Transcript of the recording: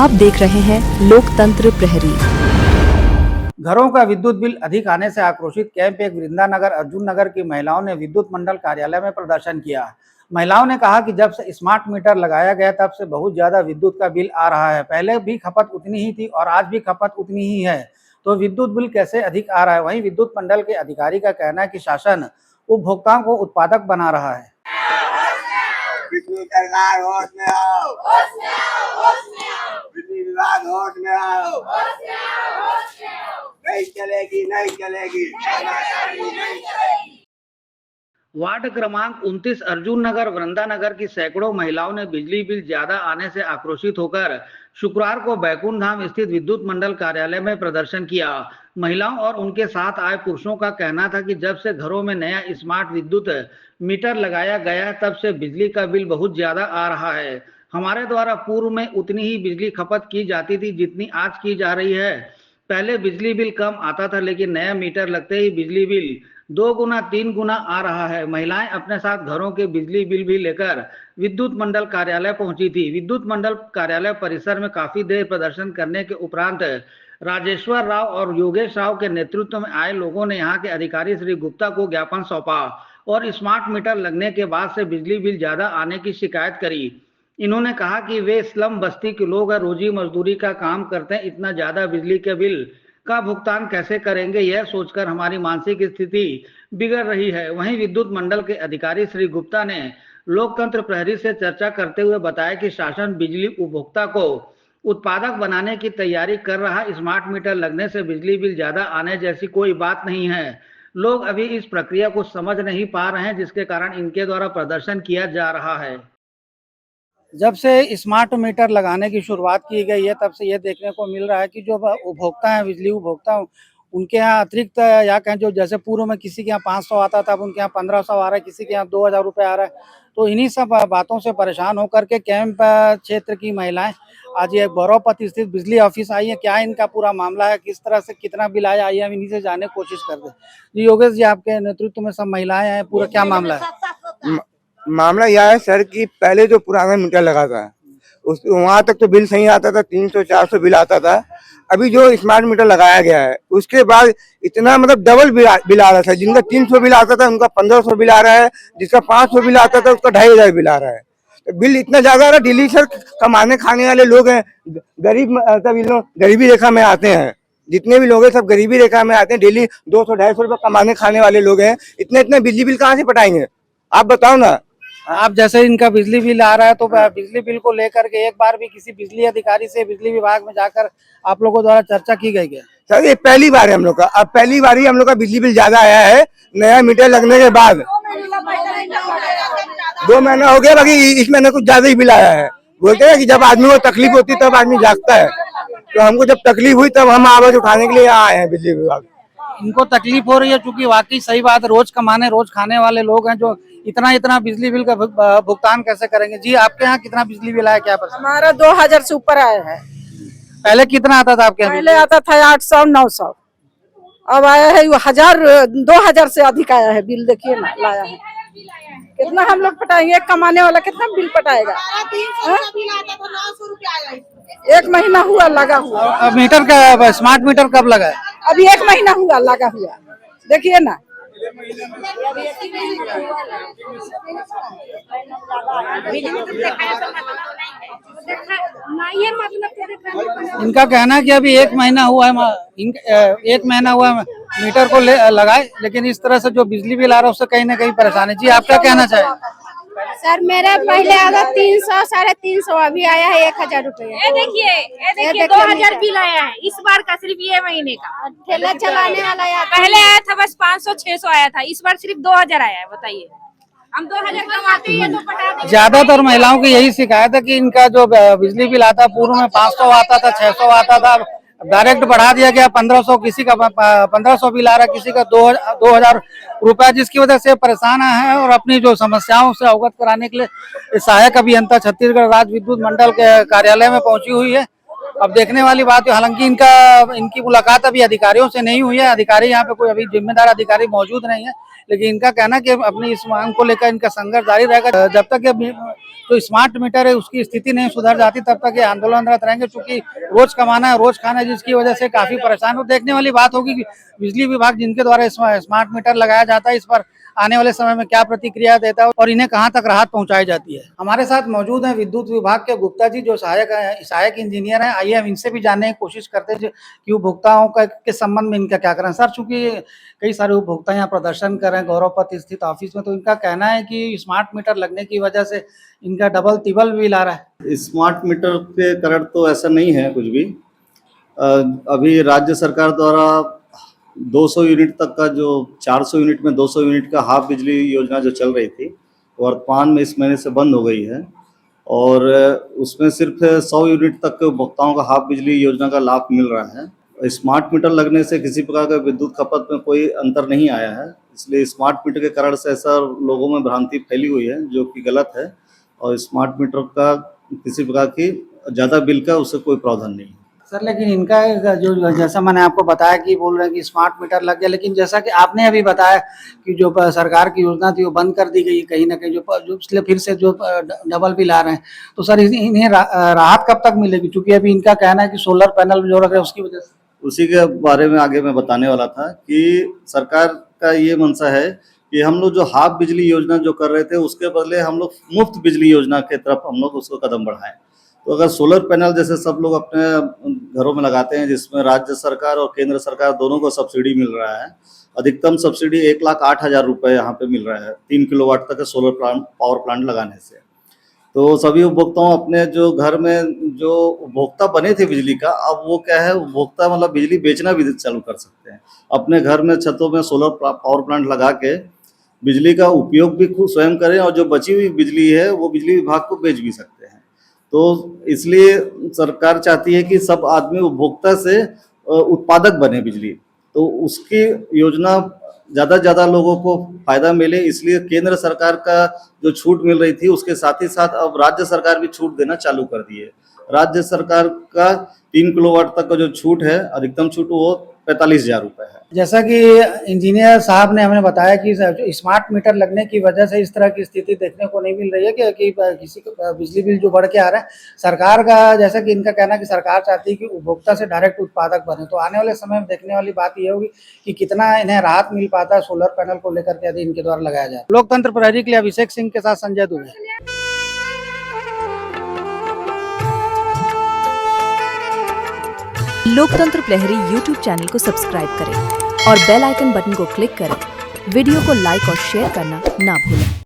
आप देख रहे हैं लोकतंत्र प्रहरी। घरों का विद्युत बिल अधिक आने से आक्रोशित कैंप एक वृंदानगर अर्जुन नगर की महिलाओं ने विद्युत मंडल कार्यालय में प्रदर्शन किया। महिलाओं ने कहा कि जब से स्मार्ट मीटर लगाया गया तब से बहुत ज्यादा विद्युत का बिल आ रहा है। पहले भी खपत उतनी ही थी और आज भी खपत उतनी ही है, तो विद्युत बिल कैसे अधिक आ रहा है। वहीं विद्युत मंडल के अधिकारी का कहना है कि शासन उपभोक्ताओं को उत्पादक बना रहा है। बिजली सरकार होश में आओ, बिजली विभाग होश में आओ, नहीं चलेगी, नहीं चलेगी। वार्ड क्रमांक 29 अर्जुन नगर वृंदानगर की सैकड़ों महिलाओं ने बिजली बिल ज्यादा आने से आक्रोशित होकर शुक्रवार को बैकुंठ धाम स्थित विद्युत मंडल कार्यालय में प्रदर्शन किया। महिलाओं और उनके साथ आए पुरुषों का कहना था कि जब से घरों में नया स्मार्ट विद्युत मीटर लगाया गया तब से बिजली का बिल बहुत ज्यादा आ रहा है। हमारे द्वारा पूर्व में उतनी ही बिजली खपत की जाती थी जितनी आज की जा रही है। पहले बिजली बिल कम आता था, लेकिन नया मीटर लगते ही बिजली बिल 2 गुना 3 गुना आ रहा है। महिलाएं अपने साथ घरों के बिजली बिल भी लेकर विद्युत मंडल कार्यालय पहुंची थी। विद्युत मंडल कार्यालय परिसर में काफी देर प्रदर्शन करने के उपरांत राजेश्वर राव और योगेश राव के नेतृत्व में आए लोगों ने यहां के अधिकारी श्री गुप्ता को ज्ञापन सौंपा और स्मार्ट मीटर लगने के बाद से बिजली बिल ज्यादा आने की शिकायत करी। इन्होंने कहा कि वे स्लम बस्ती के लोग रोजी मजदूरी का काम करते हैं, इतना ज्यादा बिजली के बिल का भुगतान कैसे करेंगे, यह सोचकर हमारी मानसिक स्थिति बिगड़ रही है। वहीं विद्युत मंडल के अधिकारी श्री गुप्ता ने लोकतंत्र प्रहरी से चर्चा करते हुए बताया कि शासन बिजली उपभोक्ता को उत्पादक बनाने की तैयारी कर रहा है। स्मार्ट मीटर लगने से बिजली बिल ज्यादा आने जैसी कोई बात नहीं है। लोग अभी इस प्रक्रिया को समझ नहीं पा रहे हैं, जिसके कारण इनके द्वारा प्रदर्शन किया जा रहा है। जब से स्मार्ट मीटर लगाने की शुरुआत की गई है तब से ये देखने को मिल रहा है कि जो उपभोक्ता हैं, बिजली उपभोक्ता, उनके यहाँ अतिरिक्त या कहें जो जैसे पूर्व में किसी के यहाँ 500 आता था, अब उनके यहाँ 1500 आ रहा है, किसी के यहाँ 2000 रुपये आ रहा है। तो इन्हीं सब बातों से परेशान होकर के कैंप क्षेत्र की महिलाएं आज ये गौरवपति स्थित बिजली ऑफिस आई है। क्या इनका पूरा मामला है, किस तरह से कितना बिल आया, आइए हम इन्हीं से जानने की कोशिश करते हैं। जी योगेश जी, आपके नेतृत्व में सब महिलाएं हैं, पूरा क्या मामला है? मामला यह है सर कि पहले जो पुराना मीटर लगा था उस वहाँ तक तो बिल सही आता था, 300-400 बिल आता था। अभी जो स्मार्ट मीटर लगाया गया है उसके बाद इतना मतलब डबल बिल आ रहा था। जिनका 300 बिल आता था उनका 1500 बिल आ रहा है, जिसका 500 बिल आता था उसका 2500 बिल आ रहा है। तो बिल इतना ज्यादा आ रहा है। दिल्ली सर कमाने खाने वाले लोग हैं, गरीब मतलब इन लोग गरीबी रेखा में आते हैं। जितने भी लोग हैं सब गरीबी रेखा में आते हैं। डेली 200-250 रुपये कमाने खाने वाले लोग हैं। इतने बिजली बिल कहाँ से पटाएंगे, आप बताओ ना। आप जैसे इनका बिजली बिल आ रहा है तो बिजली बिल को लेकर के एक बार भी किसी बिजली अधिकारी से बिजली विभाग में जाकर आप लोगों द्वारा चर्चा की गई है? सर ये पहली बार है हम लोग का, अब पहली बार ही हम लोग का बिजली बिल ज्यादा आया है नया मीटर लगने के बाद। 2 महीना हो गया, बाकी इस महीने कुछ ज्यादा ही बिल आया है। बोलते हैं कि जब आदमी को तकलीफ होती है तब आदमी जागता है, तो हमको जब तकलीफ हुई तब हम आवाज उठाने के लिए यहाँ आए हैं बिजली विभाग। इनको तकलीफ हो रही है क्योंकि वाकई सही बात है, रोज कमाने रोज खाने वाले लोग हैं जो इतना बिजली बिल का भुगतान कैसे करेंगे। जी आपके यहाँ कितना बिजली बिल आया, क्या पता? हमारा 2000 से ऊपर आया है। पहले कितना आता था आपके यहाँ? पहले आता था 800-900, अब आया है 2000 से अधिक आया है बिल। देखिए ना लाया है, कितना हम लोग पटाएंगे, एक कमाने वाला कितना बिल पटाएगा। 1 महीना हुआ लगा हुआ। अब मीटर का स्मार्ट मीटर कब लगा है? अभी 1 महीना हुआ लगा हुआ, देखिए ना। इनका कहना है कि अभी 1 महीना हुआ है, 1 महीना हुआ है मीटर को लगाए, लेकिन इस तरह से जो बिजली बिल आ रहा है उससे कहीं ना कहीं परेशानी। जी आप क्या कहना चाहें? सर मेरा पहले आया 300, 350, अभी आया है 1000 रुपए। ये देखिए 2000 बिल आया है इस बार का, सिर्फ ये महीने का। ठेला चलाने वाला आया, पहले आया था बस 500-600 आया था, इस बार सिर्फ 2000 आया है। बताइए, हम 2000 कमाते हैं तो पटा देंगे। ज्यादातर महिलाओं की यही शिकायत है कि इनका जो बिजली बिल आता पूर्व में 500 आता था, 600 आता था, डायरेक्ट बढ़ा दिया गया 1500। किसी का 1500 बिल आ रहा है, किसी का 2000 रुपया, जिसकी वजह से परेशान है और अपनी जो समस्याओं से अवगत कराने के लिए सहायक अभियंता छत्तीसगढ़ राज्य विद्युत मंडल के कार्यालय में पहुंची हुई है। अब देखने वाली बात है, हालांकि इनकी मुलाकात अभी अधिकारियों से नहीं हुई है, अधिकारी यहाँ पे कोई अभी जिम्मेदार अधिकारी मौजूद नहीं है, लेकिन इनका कहना कि अपनी इस मांग को लेकर इनका संघर्ष जारी रहेगा जब तक ये जो स्मार्ट मीटर है उसकी स्थिति नहीं सुधर जाती तब तक ये आंदोलनरत रहेंगे, क्योंकि रोज कमाना है रोज खाना है, जिसकी वजह से काफी परेशान हो। देखने वाली बात होगी कि बिजली विभाग जिनके द्वारा स्मार्ट मीटर लगाया जाता है इस पर आने वाले समय में क्या प्रतिक्रिया देता है और इन्हें कहां तक राहत पहुंचाई जाती है। हमारे साथ मौजूद हैं विद्युत विभाग के गुप्ता जी, जो सहायक इंजीनियर हैं। आइए हम इनसे भी जानने की कोशिश करते हैं कि उपभोक्ताओं के संबंध में इनका क्या कहना है। सर, चूंकि कई सारे उपभोक्ता यहाँ प्रदर्शन कर रहे हैं गौरव पथ स्थित ऑफिस में, तो इनका कहना है कि स्मार्ट मीटर लगने की वजह से इनका डबल तिबल बिल आ रहा है। स्मार्ट मीटर के कारण तो ऐसा नहीं है कुछ भी। अभी राज्य सरकार द्वारा 200 यूनिट तक का, जो 400 यूनिट में 200 यूनिट का हाफ बिजली योजना जो चल रही थी, वर्तमान में इस महीने से बंद हो गई है और उसमें सिर्फ 100 यूनिट तक के उपभोक्ताओं का हाफ बिजली योजना का लाभ मिल रहा है। स्मार्ट मीटर लगने से किसी प्रकार का विद्युत खपत में कोई अंतर नहीं आया है, इसलिए स्मार्ट मीटर के कारण से ऐसा लोगों में भ्रांति फैली हुई है जो कि गलत है। और स्मार्ट मीटर का किसी प्रकार की ज़्यादा बिल का उससे कोई प्रावधान नहीं है। सर, लेकिन इनका जो जैसा मैंने आपको बताया कि बोल रहे हैं कि स्मार्ट मीटर लग गया, लेकिन जैसा कि आपने अभी बताया कि जो सरकार की योजना थी वो बंद कर दी गई कहीं ना कहीं, जो इसलिए फिर से जो डबल बिल आ रहे हैं, तो सर इन्हें राहत कब तक मिलेगी? क्योंकि अभी इनका कहना है कि सोलर पैनल जो रख रहे हैं उसकी वजह से। उसी के बारे में आगे मैं बताने वाला था कि सरकार का ये मंशा है कि हम लोग जो हाफ बिजली योजना जो कर रहे थे उसके बदले हम लोग मुफ्त बिजली योजना के तरफ हम लोग उसको कदम बढ़ाएं। तो अगर सोलर पैनल जैसे सब लोग अपने घरों में लगाते हैं, जिसमें राज्य सरकार और केंद्र सरकार दोनों को सब्सिडी मिल रहा है, अधिकतम सब्सिडी 1,08,000 रुपये यहाँ पे मिल रहा है 3 किलोवाट तक के सोलर पावर प्लांट लगाने से। तो सभी उपभोक्ताओं अपने जो घर में जो उपभोक्ता बने थे बिजली का, अब वो क्या है, उपभोक्ता मतलब बिजली बेचना भी चालू कर सकते हैं। अपने घर में छतों में सोलर पावर प्लांट लगा के बिजली का उपयोग भी खुद स्वयं करें और जो बची हुई बिजली है वो बिजली विभाग को बेच भी सकते हैं। तो इसलिए सरकार चाहती है कि सब आदमी उपभोक्ता से उत्पादक बने बिजली, तो उसकी योजना ज़्यादा से ज़्यादा लोगों को फायदा मिले, इसलिए केंद्र सरकार का जो छूट मिल रही थी उसके साथ ही साथ अब राज्य सरकार भी छूट देना चालू कर दी है। राज्य सरकार का 3 किलोवाट तक का जो छूट है, अधिकतम छूट, वो 45,000 रुपये है। जैसा कि इंजीनियर साहब ने हमें बताया कि स्मार्ट मीटर लगने की वजह से इस तरह की स्थिति देखने को नहीं मिल रही है कि किसी का बिजली बिल जो बढ़ के आ रहा है। सरकार का, जैसा कि इनका कहना है कि सरकार चाहती है कि उपभोक्ता से डायरेक्ट उत्पादक बने, तो आने वाले समय में देखने वाली बात यह होगी कि कितना इन्हें राहत मिल पाता है सोलर पैनल को लेकर के यदि इनके द्वारा लगाया जाए। लोकतंत्र प्रहरी के लिए अभिषेक सिंह के साथ संजय दुबे। लोकतंत्र प्रहरी YouTube चैनल को सब्सक्राइब करें और बेल आइकन बटन को क्लिक करें। वीडियो को लाइक और शेयर करना ना भूलें।